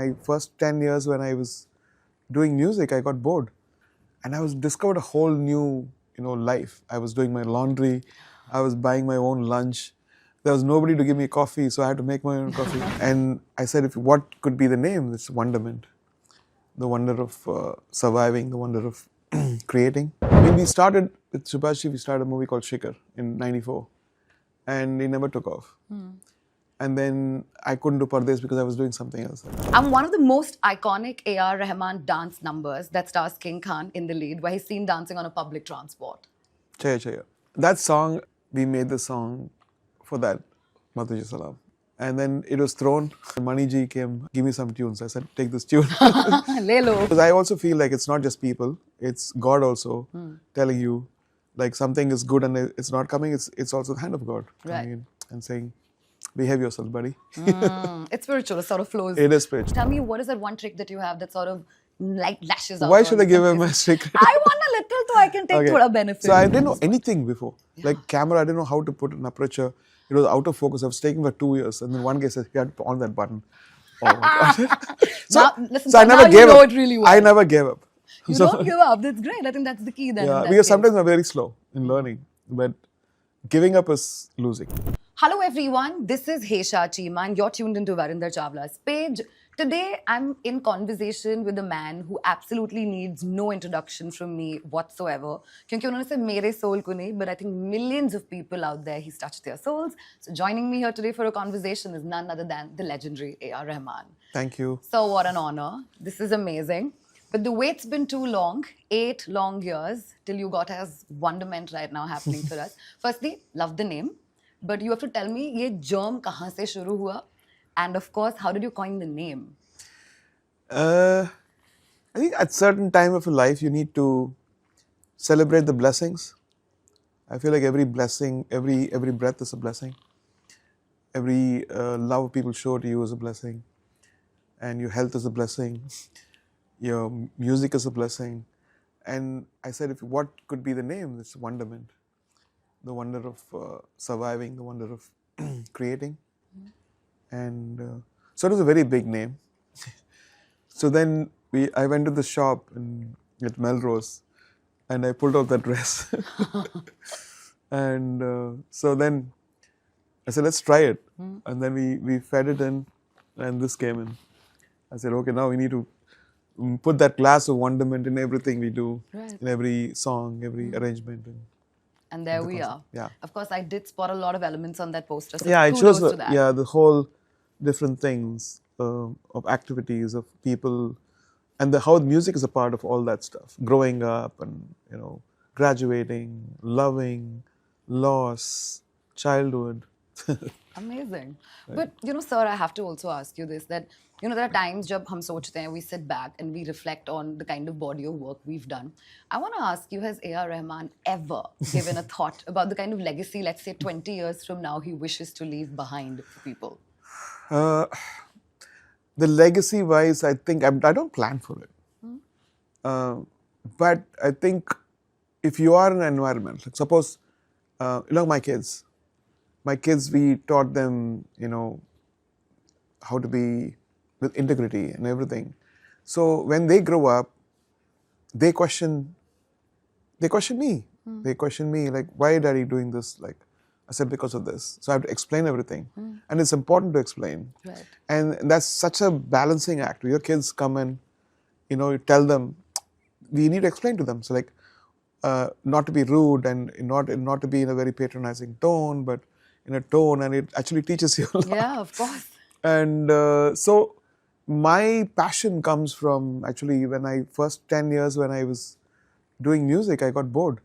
My first 10 years when I was doing music, I got bored. And I was discovered a whole new, life. I was doing my laundry. I was buying my own lunch. There was nobody to give me coffee, so I had to make my own coffee. And I said, what could be the name? It's Wonderment. The wonder of surviving, the wonder of creating. When we started with Subhashi, we started a movie called Shikhar in '94. And it never took off. And then I couldn't do Pardes because I was doing something else. And one of the most iconic A.R. Rahman dance numbers that stars King Khan in the lead, where he's seen dancing on a public transport. Chaiyya, Chaiyya. That song, we made the song for that, Matuji Salam. And then it was thrown. Mani ji came, give me some tunes. I said, take this tune. Le lo. Because I also feel like it's not just people, it's God also telling you, like something is good and it's not coming, it's also the hand of God coming in and saying, behave yourself, buddy. It's spiritual, it sort of flows. It is spiritual. Tell me, what is that one trick that you have that sort of like lashes out? Why should I give him a secret? I want a little so I can take thoda benefit. So I didn't know anything before. Like camera, I didn't know how to put an aperture. It was out of focus. I was taking for 2 years. And then one guy said, you had to on that button. Oh my God. So I never gave up. It really well. I never gave up. You don't give up. That's great. I think that's the key then. Yeah, because sometimes I'm very slow in learning. But giving up is losing. Hello everyone, this is Hesha Chimah and you're tuned into Varinder Chawla's page. Today I'm in conversation with a man who absolutely needs no introduction from me whatsoever. Because उन्होंने सिर्फ मेरे soul को नहीं, but I think millions of people out there he's touched their souls. So joining me here today for a conversation is none other than the legendary A.R. Rahman. Thank you. So what an honor. This is amazing. But the wait's been too long, 8 long years till you got as Wonderment right now happening for us. Firstly, love the name. But you have to tell me, ये germ कहाँ से शुरू हुआ? And of course, how did you coin the name? I think at certain time of your life, you need to celebrate the blessings. I feel like every blessing, every breath is a blessing. Every love people show to you is a blessing. And your health is a blessing. Your music is a blessing. And I said, what could be the name? It's Wonderment. The wonder of surviving, the wonder of creating. And so it was a very big name. So then I went to the shop at Melrose and I pulled out that dress. And so then I said, let's try it. And then we fed it in and this came in. I said, okay, now we need to put that glass of wonderment in everything we do, in every song, every arrangement. And there we are. Yeah. Of course, I did spot a lot of elements on that poster. So yeah, it shows the whole different things of activities of people, and how music is a part of all that stuff. Growing up and graduating, loving, loss, childhood. Amazing. But sir, I have to also ask you this, that there are times jab hum sochte hain, we sit back and we reflect on the kind of body of work we've done. I want to ask you, has A.R. Rahman ever given a thought about the kind of legacy, let's say 20 years from now, he wishes to leave behind for people? The legacy wise, I think I don't plan for it. But I think if you are in an environment, like suppose, my kids, we taught them, how to be with integrity and everything. So when they grow up, they question me. They question me, like, why are daddy doing this? Like, I said, because of this. So I have to explain everything. And it's important to explain. Right. And that's such a balancing act. Your kids come and, you tell them, we need to explain to them. So like, not to be rude and not to be in a very patronizing tone, but in a tone, and it actually teaches you a lot. Yeah, of course. And so my passion comes from actually when I first 10 years when I was doing music, I got bored.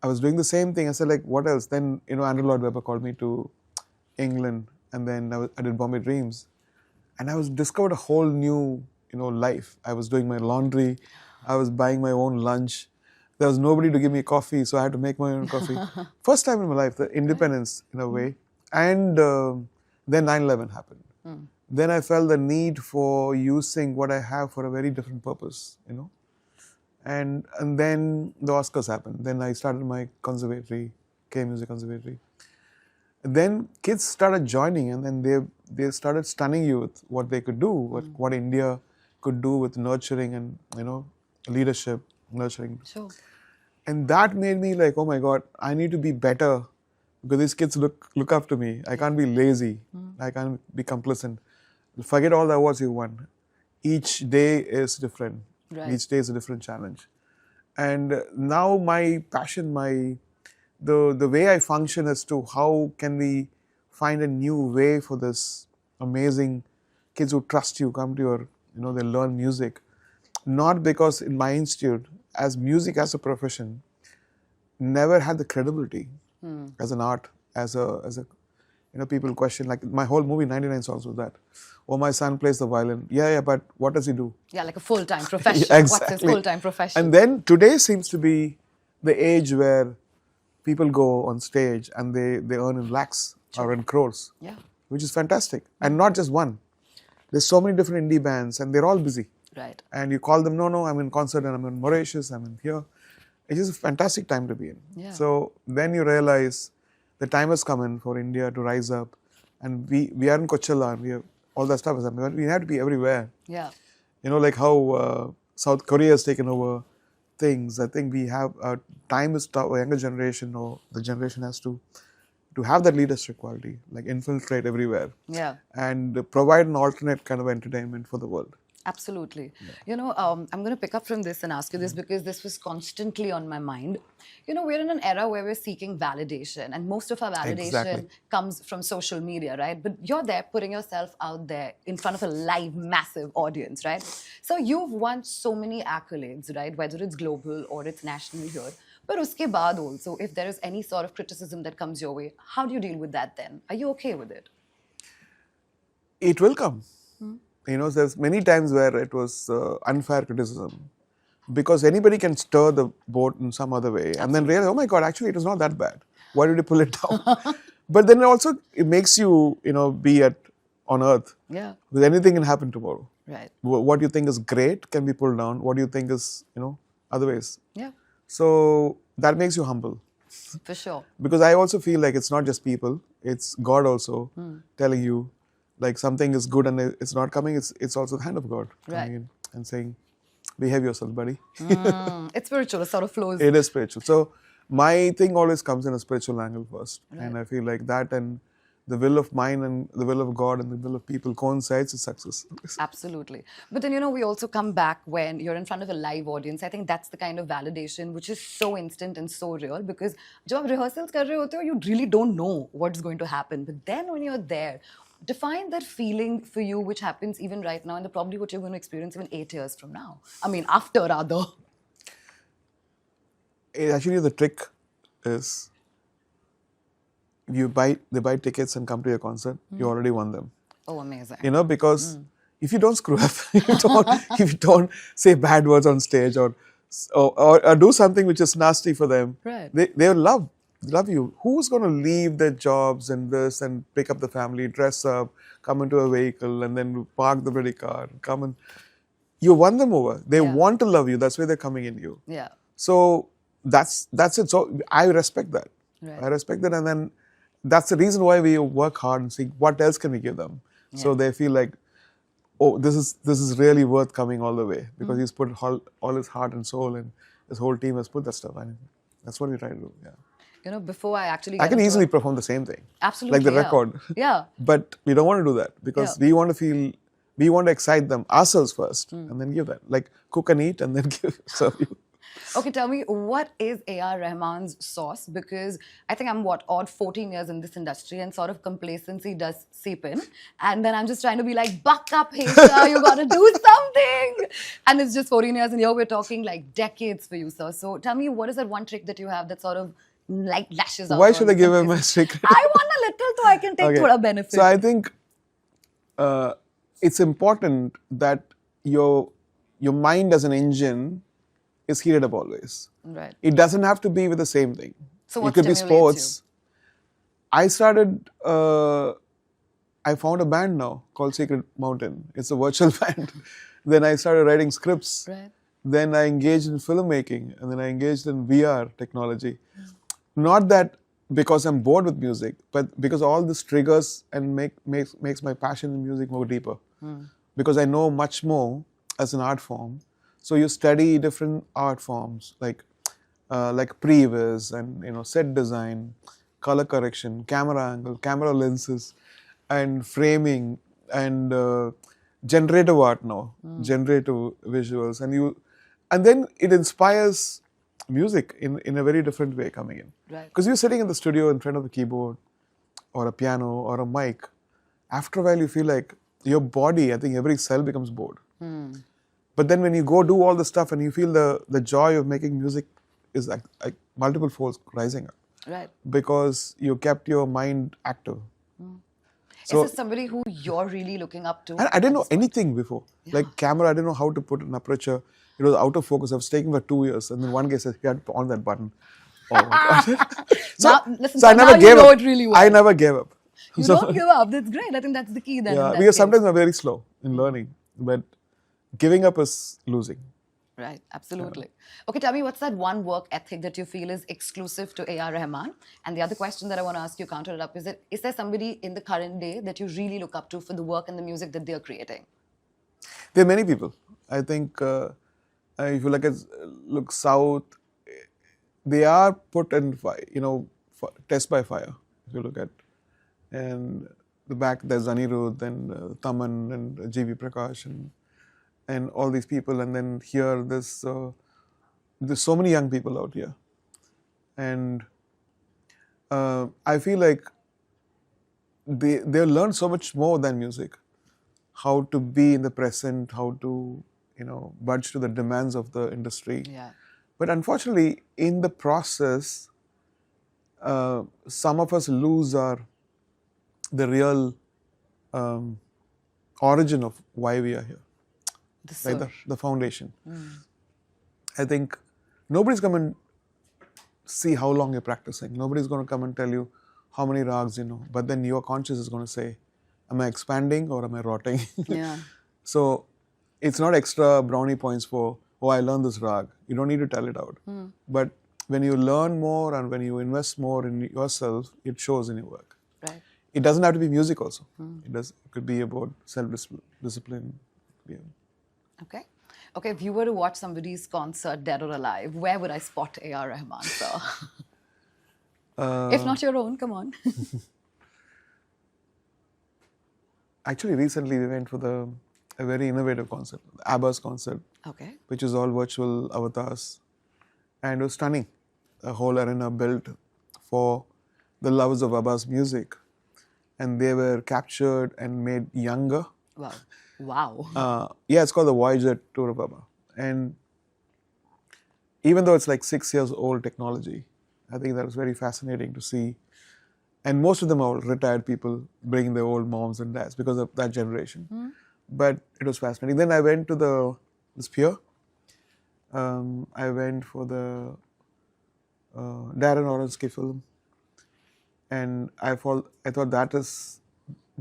I was doing the same thing. I said, like, what else? Then, Andrew Lloyd Webber called me to England, and then I did Bombay Dreams. And I was discovered a whole new, life. I was doing my laundry. I was buying my own lunch. There was nobody to give me coffee, so I had to make my own coffee. First time in my life, the independence in a way. And then 9/11 happened. Then I felt the need for using what I have for a very different purpose, And then the Oscars happened. Then I started my conservatory, K Music Conservatory. Then kids started joining, and then they started stunning you with what they could do, what India could do with nurturing and, leadership, nurturing. Sure. And that made me like, oh my God, I need to be better because these kids look up to me. I can't be lazy. I can't be complacent. Forget all the awards you won. Each day is different. Right. Each day is a different challenge. And now my passion, the way I function as to how can we find a new way for this amazing kids who trust you, come to your, they learn music. Not because in my institute, as music as a profession, never had the credibility as an art, as a people question, like my whole movie, 99 songs was that. Oh, my son plays the violin. Yeah, but what does he do? Yeah, like a full-time profession. Yeah, What's his exactly. full-time profession? And then today seems to be the age where people go on stage and they earn in lakhs or in crores, Yeah. which is fantastic. And not just one. There's so many different indie bands and they're all busy. Right. And you call them, no, I'm in concert and I'm in Mauritius, I'm in here. It's just a fantastic time to be in. Yeah. So then you realize the time has come in for India to rise up. And we are in Coachella and we have all that stuff. We have to be everywhere. Yeah. Like how South Korea has taken over things. I think we have, time is tough, a younger generation or the generation has to have that leadership quality, like infiltrate everywhere. Yeah. And provide an alternate kind of entertainment for the world. Absolutely. I'm going to pick up from this and ask you this because this was constantly on my mind. We're in an era where we're seeking validation and most of our validation comes from social media, right? But you're there putting yourself out there in front of a live, massive audience, right? So you've won so many accolades, right? Whether it's global or it's national here. But uske baad also, if there is any sort of criticism that comes your way, how do you deal with that then? Are you okay with it? It will come. There's many times where it was unfair criticism because anybody can stir the boat in some other way and then realize, oh my God, actually it was not that bad. Why did you pull it down? But then it makes you, be on earth. Yeah. Because anything can happen tomorrow. Right. What you think is great can be pulled down. What you think is, other ways. Yeah. So that makes you humble. For sure. Because I also feel like it's not just people, it's God also telling you, like something is good and it's not coming, it's also the hand of God coming in and saying, behave yourself, buddy. It's spiritual, it sort of flows. It is spiritual. So my thing always comes in a spiritual angle first. And I feel like that and the will of mine and the will of God and the will of people coincides with success. Absolutely. But then, we also come back when you're in front of a live audience. I think that's the kind of validation which is so instant and so real because when you rehearsals kar rahe hote ho, you really don't know what's going to happen. But then when you're there, define that feeling for you which happens even right now and probably what you're going to experience even 8 years from now. I mean, after rather. Actually, the trick is they buy tickets and come to your concert, you already won them. Oh, amazing. Because if you don't screw up, if you don't say bad words on stage or do something which is nasty for them, right. They will love you. Who's going to leave their jobs and this and pick up the family, dress up, come into a vehicle and then park the bloody car, come and you won them over. They want to love you. That's why they're coming in you. Yeah. So that's it. So I respect that. Right. I respect that, and then that's the reason why we work hard and see what else can we give them. Yeah. So they feel like, oh, this is really worth coming all the way because he's put all his heart and soul and his whole team has put that stuff in. That's what we try to do. Yeah. Before I actually I can easily perform the same thing. Absolutely. Like the record. Yeah. But we don't want to do that because we want to excite them ourselves first and then give that. Like cook and eat and then serve you. Okay, tell me, what is A.R. Rahman's sauce? Because I think I'm, odd 14 years in this industry and sort of complacency does seep in. And then I'm just trying to be like, buck up, Hesha, you got to do something. And it's just 14 years and here we're talking like decades for you, sir. So tell me, what is that one trick that you have that sort of like lashes out? Why should I give him my secret? I want a little so I can take thoda benefit. So I think it's important that your mind as an engine is heated up always. Right. It doesn't have to be with the same thing. So what it could be stimulates sports. I started, I found a band now called Secret Mountain. It's a virtual band. Then I started writing scripts. Right. Then I engaged in filmmaking and then I engaged in VR technology. Not that because I'm bored with music, but because all this triggers and makes my passion in music more deeper. Because I know much more as an art form. So you study different art forms like previs and set design, color correction, camera angle, camera lenses, and framing and generative art now, generative visuals, and then it inspires music in a very different way coming in. Right. Because you're sitting in the studio in front of a keyboard or a piano or a mic. After a while, you feel like your body, I think every cell becomes bored. But then when you go do all the stuff and you feel the joy of making music is like multiple folds rising up. Right. Because you kept your mind active. So, is this somebody who you're really looking up to? I didn't know anything before. Like camera, I didn't know how to put an aperture. It was out of focus. I was taking for 2 years. And then one guy said, you had to on that button. Oh my God. So I never gave up. It really well. I never gave up. You don't give up. That's great. I think that's the key then. Yeah, because sometimes I'm very slow in learning. But giving up is losing. Right, absolutely. Okay, tell me, what's that one work ethic that you feel is exclusive to A.R. Rahman? And the other question that I want to ask you, counter it up, is there somebody in the current day that you really look up to for the work and the music that they're creating? There are many people. I think if you look south, they are put in test by fire. If you look at, and the back there's Anirudh and Taman and G.V. Prakash and all these people, and then here there's so many young people out here, and I feel like they learn so much more than music, how to be in the present, how to budge to the demands of the industry. Yeah. But unfortunately, in the process, some of us lose the real origin of why we are here. The foundation. I think nobody's going to see how long you're practicing. Nobody's going to come and tell you how many rags you know. But then your conscience is going to say, am I expanding or am I rotting? Yeah. So it's not extra brownie points for, oh, I learned this rag. You don't need to tell it out. But when you learn more and when you invest more in yourself, it shows in your work. Right. It doesn't have to be music also. It could be about self-discipline. Yeah. Okay. Okay, if you were to watch somebody's concert, dead or alive, where would I spot A.R. Rahman, sir? If not your own, come on. Actually, recently we went for a very innovative concert, ABBA's concert, Okay. which is all virtual avatars. And it was stunning. A whole arena built for the lovers of ABBA's music. And they were captured and made younger. Wow. Wow. Yeah, it's called the Voyager Tour of ABBA. And even though it's like 6 years old technology, I think that was very fascinating to see. And most of them are retired people bringing their old moms and dads because of that generation. But it was fascinating. Then I went to the Sphere. I went for the Darren Aronofsky film. And I thought that is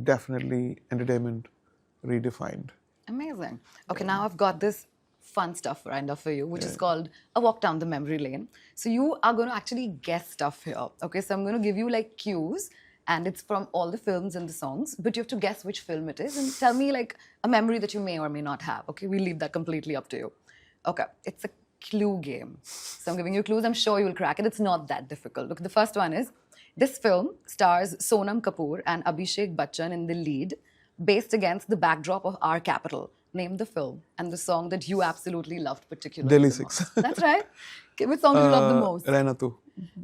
definitely entertainment redefined. Amazing. Okay, now I've got this fun stuff, Varinder, for you, which is called a walk down the memory lane. So you are going to actually guess stuff here. Okay, so I'm going to give you like cues, and it's from all the films and the songs, but you have to guess which film it is and tell me like a memory that you may or may not have. Okay, we'll leave that completely up to you. Okay, it's a clue game. So I'm giving you clues. I'm sure you'll crack it. It's not that difficult. Look, the first one is, this film stars Sonam Kapoor and Abhishek Bachchan in the lead, based against the backdrop of our capital. Name the film and the song that you absolutely loved particularly. Delhi 6. That's right. Okay, which song do you love the most? Raina Tu.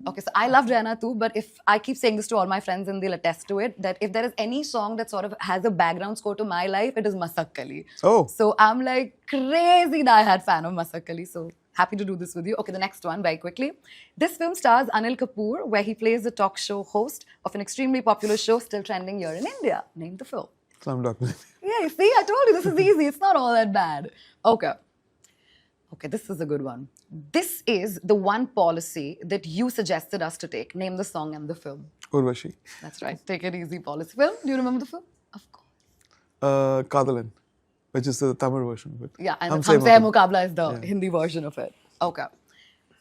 Okay, so I love Raina too, but if I keep saying this to all my friends and they'll attest to it, that if there is any song that sort of has a background score to my life, it is Masakkali. Oh. So I'm like crazy diehard fan of Masakkali. So happy to do this with you. Okay, the next one, very quickly. This film stars Anil Kapoor, where he plays the talk show host of an extremely popular show still trending here in India. Name the film. Slumdog Millionaire. Yeah, you see, I told you this is easy. It's not all that bad. Okay. Okay, this is a good one. This is the one policy that you suggested us to take. Name the song and the film. Urvashi. That's right. Take it easy policy. Film? Do you remember the film? Of course. Kadalan, which is the Tamil version of it. Yeah, and Humse Mukabla is the Hindi version of it. Okay.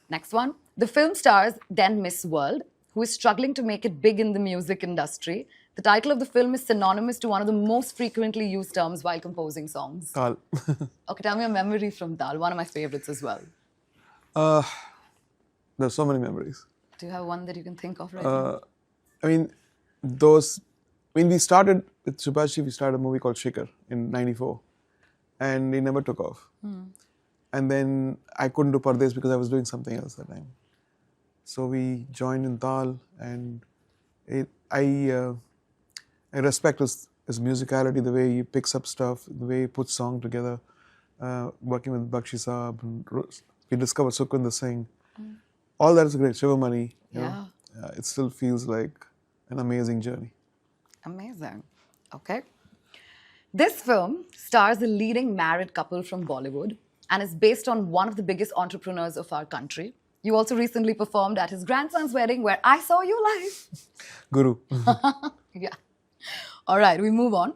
Next one. The film stars then Miss World, who is struggling to make it big in the music industry. The title of the film is synonymous to one of the most frequently used terms while composing songs. Taal. Okay, tell me a memory from Taal, one of my favorites as well. There's so many memories. Do you have one that you can think of right now? I mean, we started with Subhashi, we started a movie called Shikhar in '94, and it never took off. And then I couldn't do Pardes because I was doing something else that time. So we joined in Taal, and I respect his musicality, the way he picks up stuff, the way he puts song together. Working with Bakshi Saab, and we discovered Sukhwinder Singh. All that is great. Shivamani. Yeah. It still feels like an amazing journey. Amazing. Okay. This film stars a leading married couple from Bollywood and is based on one of the biggest entrepreneurs of our country. You also recently performed at his grandson's wedding where I saw you live. Guru. Yeah. All right, we move on.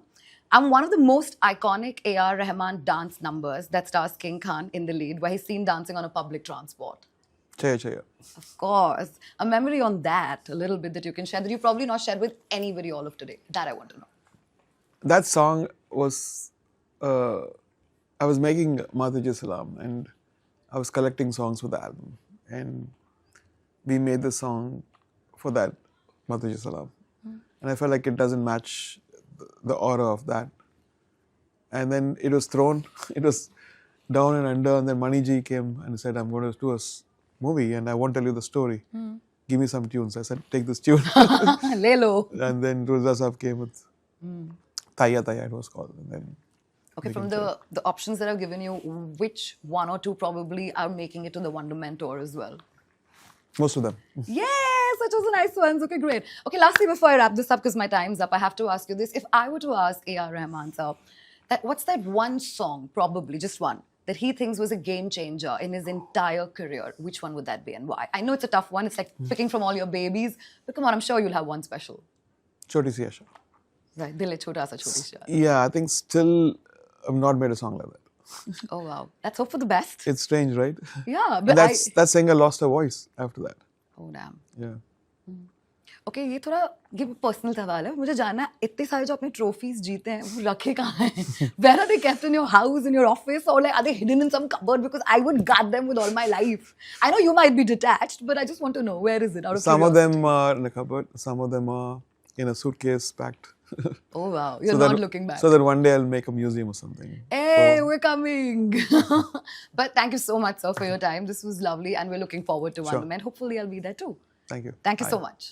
And one of the most iconic A.R. Rahman dance numbers that stars King Khan in the lead, where he's seen dancing on a public transport. Chaiyya, Chaiyya. Of course. A memory on that, a little bit that you can share, that you've probably not shared with anybody all of today. That I want to know. That song was, I was making Mataji Salam, and I was collecting songs for the album. And we made the song for that, Mataji Salam. And I felt like it doesn't match the aura of that. And then it was thrown, it was down and under, and then Maniji came and said, I'm going to do a movie and I won't tell you the story. Give me some tunes. I said, take this tune. Lelo. And then Ruzda Saab came with Taiyya, Taiyya it was called. And then okay, from the options that I've given you, which one or two probably are making it to the Wonderment Tour as well? Most of them. Yes, that was a nice one. Okay, great. Okay, lastly, before I wrap this up, because my time's up, I have to ask you this. If I were to ask A.R. Rahman, sir, what's that one song, probably, just one, that he thinks was a game changer in his entire career, which one would that be and why? I know it's a tough one. It's like picking from all your babies. But come on, I'm sure you'll have one special. Choti Si Hesha. Right, Dil Hai Chhota Sa Choti Si. Yeah, I think still I've not made a song like that. Oh, wow. Let's hope for the best. It's strange, right? Yeah, And but that singer lost her voice after that. Oh, damn. Yeah. Okay ये थोड़ा ये personal सवाल है मुझे जानना है इतने सारे जो अपने ट्रॉफीज जीते हैं वो रखे कहाँ हैं where are they kept in your house in your office or like are they hidden in some cupboard because I would guard them with all my life I know you might be detached but I just want to know where is it out of some of curiosity? them are in a cupboard, some of them are in a suitcase packed. Oh wow, you're not looking back. So that one day I'll make a museum or something. Hey, we're coming. But thank you so much, sir, for your time. This was lovely and we're looking forward to Wonderment. Hopefully I'll be there too. Thank you. Thank you Bye. so much.